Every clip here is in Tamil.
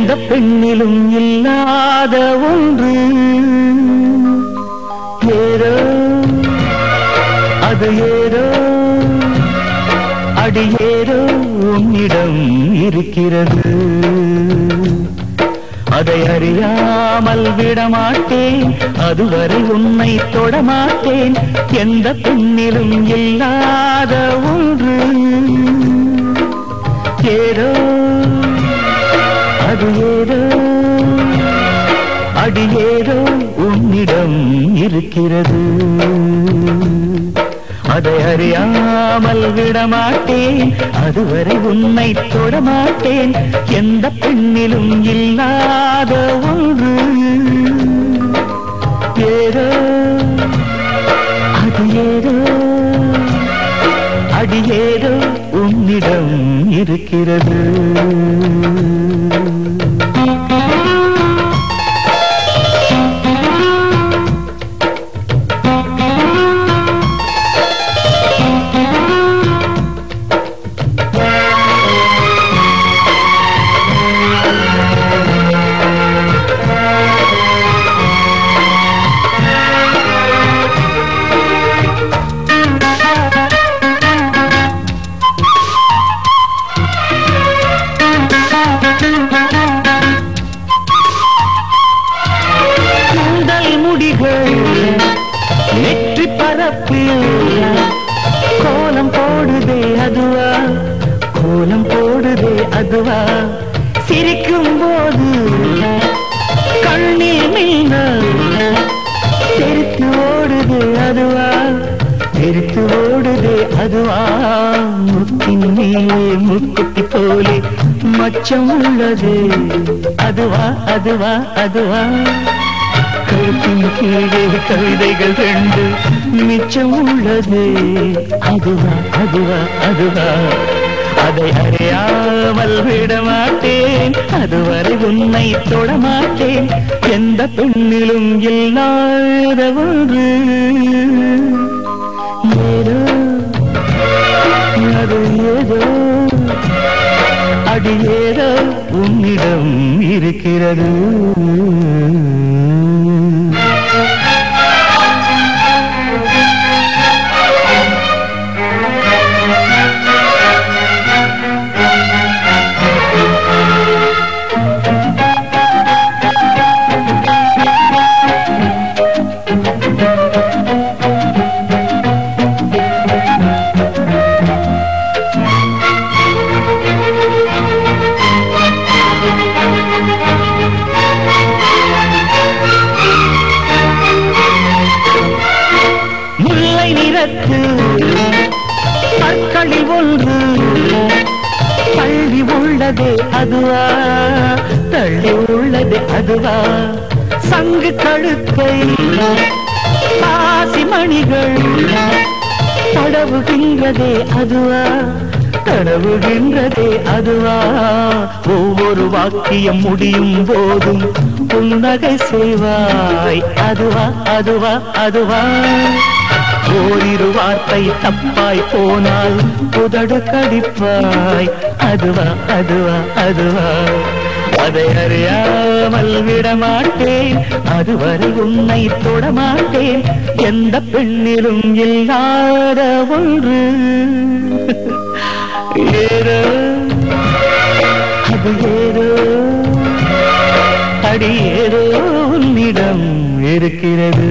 எந்த பெண்ணிலும் இல்லாத ஒன்று ஏதோ அது ஏதோ அடி ஏதோ உன்னிடம் இருக்கிறது அதை அறியாமல் விடமாட்டேன் அதுவரை உன்னை தொடமாட்டேன் எந்த பெண்ணிலும் இல்லாத ஒன்று ஏதோ அது ஏதோ அடி ஏதோ உன்னிடம் இருக்கிறது அதை அறியாமல் விடமாட்டேன் அதுவரை உன்னை தொடமாட்டேன் எந்த பெண்ணிலும் இல்லாத ஒன்று ஏதோ அது ஏதோ அடி ஏதோ உன்னிடம் இருக்கிறது நெற்றி பரப்பில் கோலம் போடுதே அதுவா கோலம் போடுதே அதுவா சிரிக்கும் போது கண்ணில் மின்னல் தெரித்து ஓடுது அதுவா தெரித்து ஓடுதே அதுவா முத்தின் மேலே முக்குத்தி போலே மச்சம் உள்ளது அதுவா அதுவா அதுவா கழுத்தின் கீழே கவிதைகள் ரெண்டு மிச்சம் உள்ளது அதுவா அதுவா அதுவா அதை அறியாமல் விடமாட்டேன் அதுவரை உன்னை தொடமாட்டேன் எந்த பெண்ணிலும் இல்லாத ஒன்று ஏதோ அது ஏதோ அடி ஏதோ உன்னிடம் இருக்கிறது பற்களில் ஒன்று தள்ளி உள்ளதே அதுவா தள்ளி உள்ளதே அதுவா சங்கு கழுத்தை பாசி மணிகள் தடவுகின்றதே அதுவா தடவுகின்றதே அதுவா ஒவ்வொரு வாக்கியம் முடியும் போதும் புன்னகை செய்வாய் அதுவா அதுவா அதுவா ஓரிரு வார்த்தை தப்பாய் போனால் உதடு கடிப்பாய் அதுவா அதுவா அதுவா அதை அறியாமல் விடமாட்டேன் அதுவரை உன்னை தொடமாட்டேன் எந்த பெண்ணிலும் இல்லாத ஒன்று ஏதோ அது ஏதோ அடி ஏதோ உன்னிடம் இருக்கிறது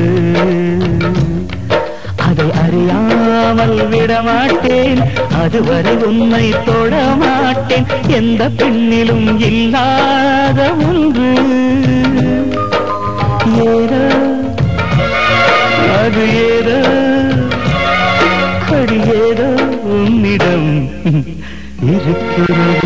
அதை அறியாமல் விடமாட்டேன் அதுவரை உன்னை தொடமாட்டேன் எந்த பெண்ணிலும் இல்லாத ஒன்று ஏதோ அது ஏதோ அடி ஏதோ உன்னிடம் இருக்கிறது